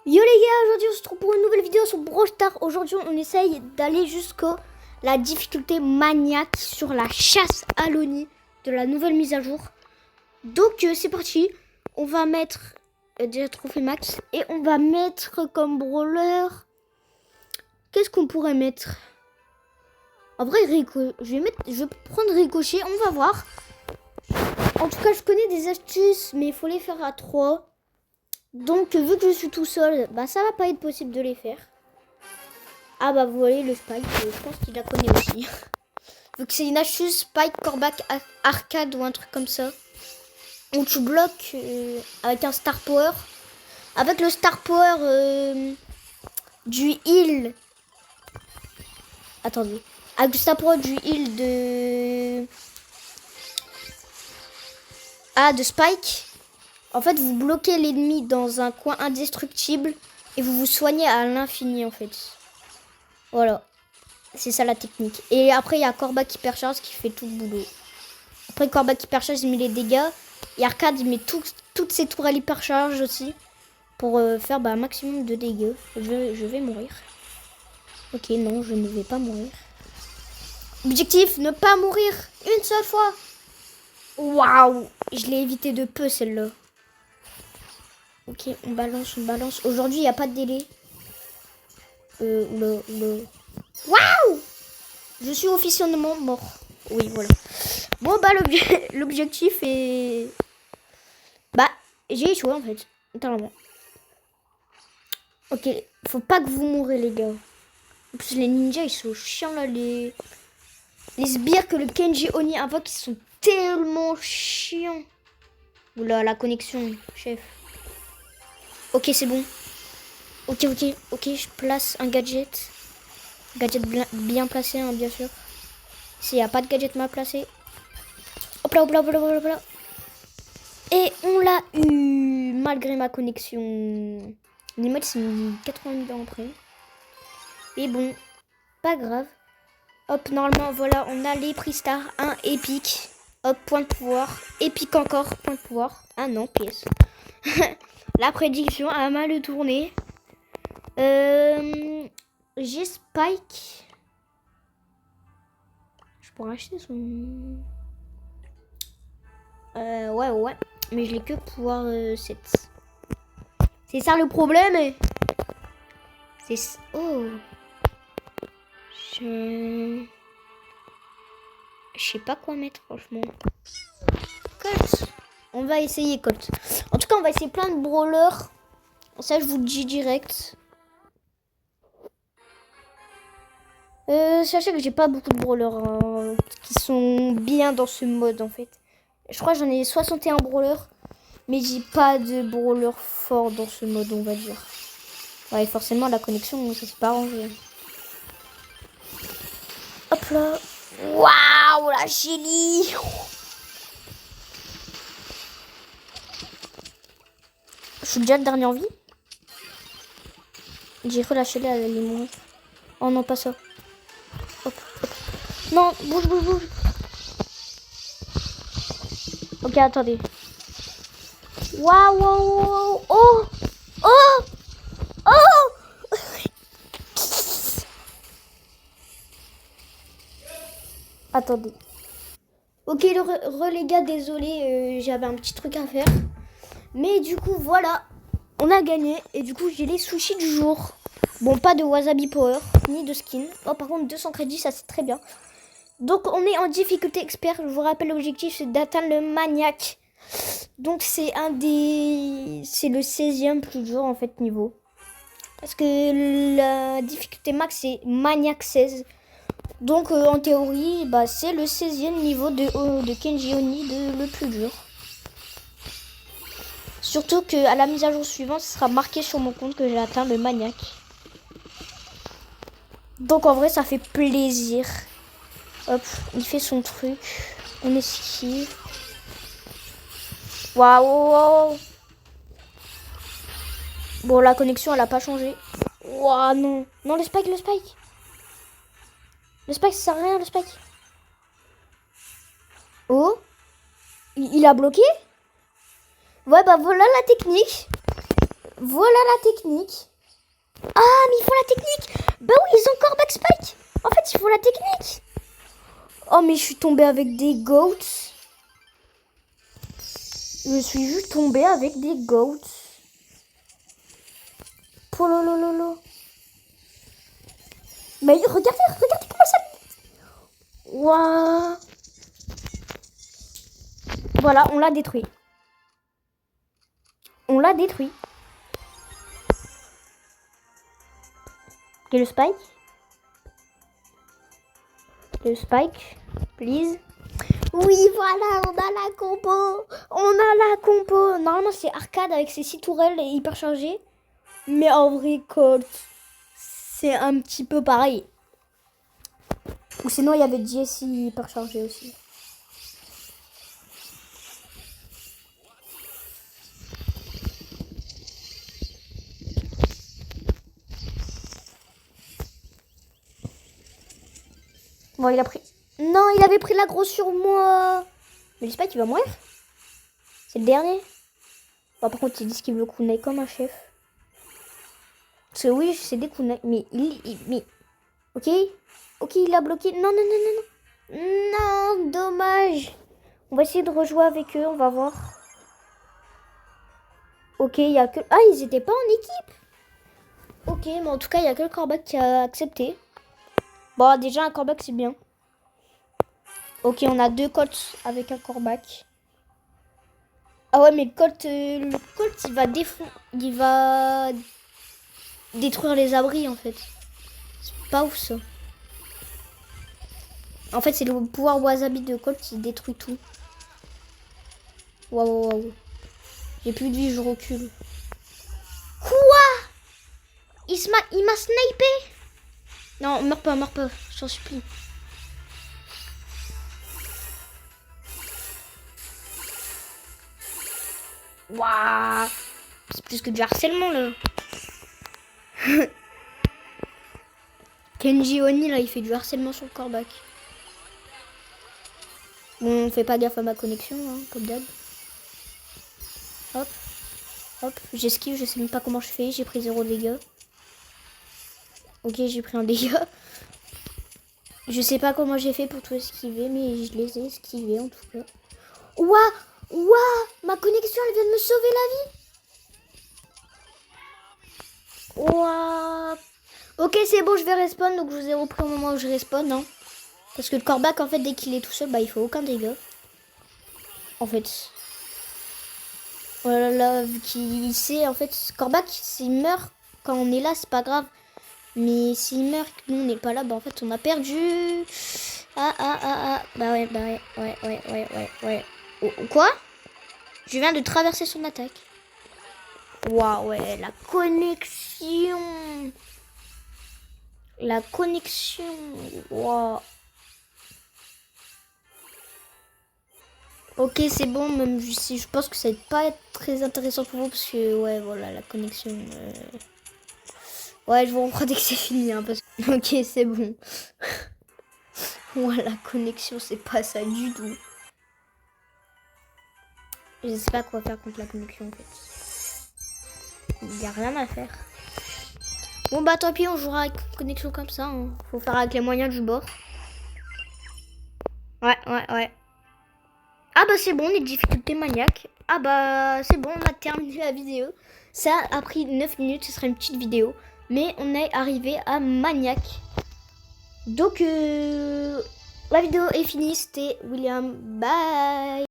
Yo les gars, aujourd'hui on se retrouve pour une nouvelle vidéo sur Brawl Stars. Aujourd'hui on essaye d'aller jusqu'à la difficulté maniaque sur la chasse à l'Oni de la nouvelle mise à jour. Donc c'est parti, on va mettre déjà trophée max et on va mettre comme brawler. Qu'est-ce qu'on pourrait mettre? En vrai je vais prendre Ricochet, on va voir. En tout cas je connais des astuces mais il faut les faire à 3. Donc, vu que je suis tout seul, bah ça va pas être possible de les faire. Ah bah vous voyez le Spike, je pense qu'il la connaît aussi. Vu que c'est une astuce Spike, Corbac, Arcade ou un truc comme ça. Où tu bloques avec un Star Power. Avec le Star Power du heal. Attendez. Avec le Star Power du heal de Spike. En fait, vous bloquez l'ennemi dans un coin indestructible et vous vous soignez à l'infini, en fait. Voilà. C'est ça la technique. Et après, il y a Corbac Hypercharge qui fait tout le boulot. Après, Corbac Hypercharge, il met les dégâts. Et Arcade, il met toutes ses tours à l'hypercharge aussi. Pour faire un maximum de dégâts. Je vais mourir. Ok, non, je ne vais pas mourir. Objectif, ne pas mourir une seule fois. Waouh, je l'ai évité de peu, celle-là. Ok, on balance. Aujourd'hui, il n'y a pas de délai. Waouh! Je suis officiellement mort. Oui, voilà. Bon, bah, l'objectif est... Bah, j'ai échoué, en fait. Totalement. Ok, faut pas que vous mourrez, les gars. En plus, les ninjas, ils sont chiants, là. Les sbires que le Kenji Oni invoque, ils sont tellement chiants. Oula, la connexion, chef. Ok, c'est bon. Ok, je place un gadget. Gadget bien placé, hein, bien sûr. S'il n'y a pas de gadget mal placé. Hop là. Et on l'a eu, malgré ma connexion. Les modes, c'est 80 000 ans après. Et bon, pas grave. Hop, normalement, voilà, on a les prix stars. Un épique. Hop, point de pouvoir. Épique encore, point de pouvoir. Ah non, pièce. La prédiction a mal tourné. J'ai Spike. Je pourrais acheter son... ouais. Mais je l'ai que pouvoir 7. C'est ça le problème. C'est... Oh. Je sais pas quoi mettre, franchement. Colt. On va essayer Colt. En tout cas, on va essayer plein de brawlers. Ça, je vous le dis direct. Sachez que j'ai pas beaucoup de brawlers qui sont bien dans ce mode, en fait. Je crois que j'en ai 61 brawlers. Mais j'ai pas de brawler fort dans ce mode, on va dire. Ouais, forcément, la connexion, ça s'est pas arrangé. Hop là. Waouh, la Shelly. Je suis déjà le dernier en vie. J'ai relâché là, elle est morte. Oh non, pas ça. Hop. Non, bouge. Ok, attendez. Waouh. Oh. Attendez. Ok, les gars, désolé, j'avais un petit truc à faire. Mais du coup, voilà. On a gagné. Et du coup, j'ai les sushis du jour. Bon, pas de wasabi power, ni de skin. Oh, par contre, 200 crédits, ça c'est très bien. Donc, on est en difficulté expert. Je vous rappelle, l'objectif, c'est d'atteindre le maniaque. Donc, c'est c'est le 16e plus dur, en fait, niveau. Parce que la difficulté max, c'est maniaque 16. Donc, en théorie, bah, c'est le 16e niveau de Kenji Oni, le plus dur. Surtout qu'à la mise à jour suivante, ce sera marqué sur mon compte que j'ai atteint le maniaque. Donc, en vrai, ça fait plaisir. Hop, il fait son truc. On esquive. Waouh. Bon, la connexion, elle a pas changé. Waouh, non. Non, le spike. Le spike, ça sert à rien, le spike. Oh. Il a bloqué. Ouais, bah voilà la technique. voilà la technique. Ah, mais ils font la technique. Bah oui, ils ont encore back spike. En fait, ils font la technique. Oh, mais je suis tombée avec des goats. Je suis juste tombée avec des goats. Pololololo. Mais regardez comment ça... Waouh. Voilà, on l'a détruit. On l'a détruit. Et le spike. Le spike, please. Oui, voilà, on a la combo. On a la combo. Normalement, c'est arcade avec ses 6 tourelles et hyper chargées. Mais en vrai, Colt, c'est un petit peu pareil. Ou sinon, il y avait Jesse hyper chargé aussi. Bon, il a pris... Non, il avait pris l'aggro sur moi. Mais j'espère qu'il va mourir. C'est le dernier. Bon, par contre, il dit qu'il veut kunai comme un chef. Parce que oui, c'est des kunai. Mais mais... Ok. Ok, il a bloqué. Non, non, non, non, non. Non, dommage. On va essayer de rejouer avec eux, on va voir. Ok, il y a que... Ah, ils étaient pas en équipe. Ok, mais en tout cas, il y a que le Corbac qui a accepté. Bon, déjà, un Corbac, c'est bien. Ok, on a 2 Colts avec un Corbac. Ah ouais, mais le Colt, il va détruire les abris, en fait. C'est pas ouf, ça. En fait, c'est le pouvoir Wasabi de Colt qui détruit tout. Waouh, waouh. J'ai plus de vie, je recule. Quoi? Il m'a snipé? Non, meurs pas, je t'en supplie. Waouh. C'est plus que du harcèlement, là. Kenji Oni, là, il fait du harcèlement sur le Corbac. Bon, on fait pas gaffe à ma connexion, hein, comme d'hab. Hop. Hop, j'esquive, je sais même pas comment je fais. J'ai pris 0 dégâts. Ok, j'ai pris un dégât. Je sais pas comment j'ai fait pour tout esquiver, mais je les ai esquivés en tout cas. Ouah, ouah, ma connexion, elle vient de me sauver la vie. Ouah. Ok, c'est bon, je vais respawn, donc je vous ai repris au moment où je respawn, hein. Parce que le Corbac, en fait, dès qu'il est tout seul, bah, il fait aucun dégât. En fait. Voilà, là, vu qu'il sait, en fait, Corbac, s'il meurt quand on est là, c'est pas grave. Mais s'il meurt, que nous, on n'est pas là, bah, en fait, on a perdu. Ah. Bah ouais. Oh, quoi? Je viens de traverser son attaque. Waouh, ouais, la connexion. La connexion. Waouh. Ok, c'est bon, même si je pense que ça va pas être très intéressant pour vous parce que, ouais, voilà, la connexion. Ouais, je vous reprends dès que c'est fini, hein, parce que... Ok, c'est bon. Ouais, la connexion, c'est pas ça du tout. Je sais pas quoi faire contre la connexion, en fait. Il n'y a rien à faire. Bon, bah, tant pis, on jouera avec une connexion comme ça. Hein. Faut faire avec les moyens du bord. Ouais. Ah bah c'est bon, les difficultés maniaques. Ah bah c'est bon, on a terminé la vidéo. Ça a pris 9 minutes, ce sera une petite vidéo. Mais on est arrivé à maniaque. Donc la vidéo est finie, c'était William. Bye.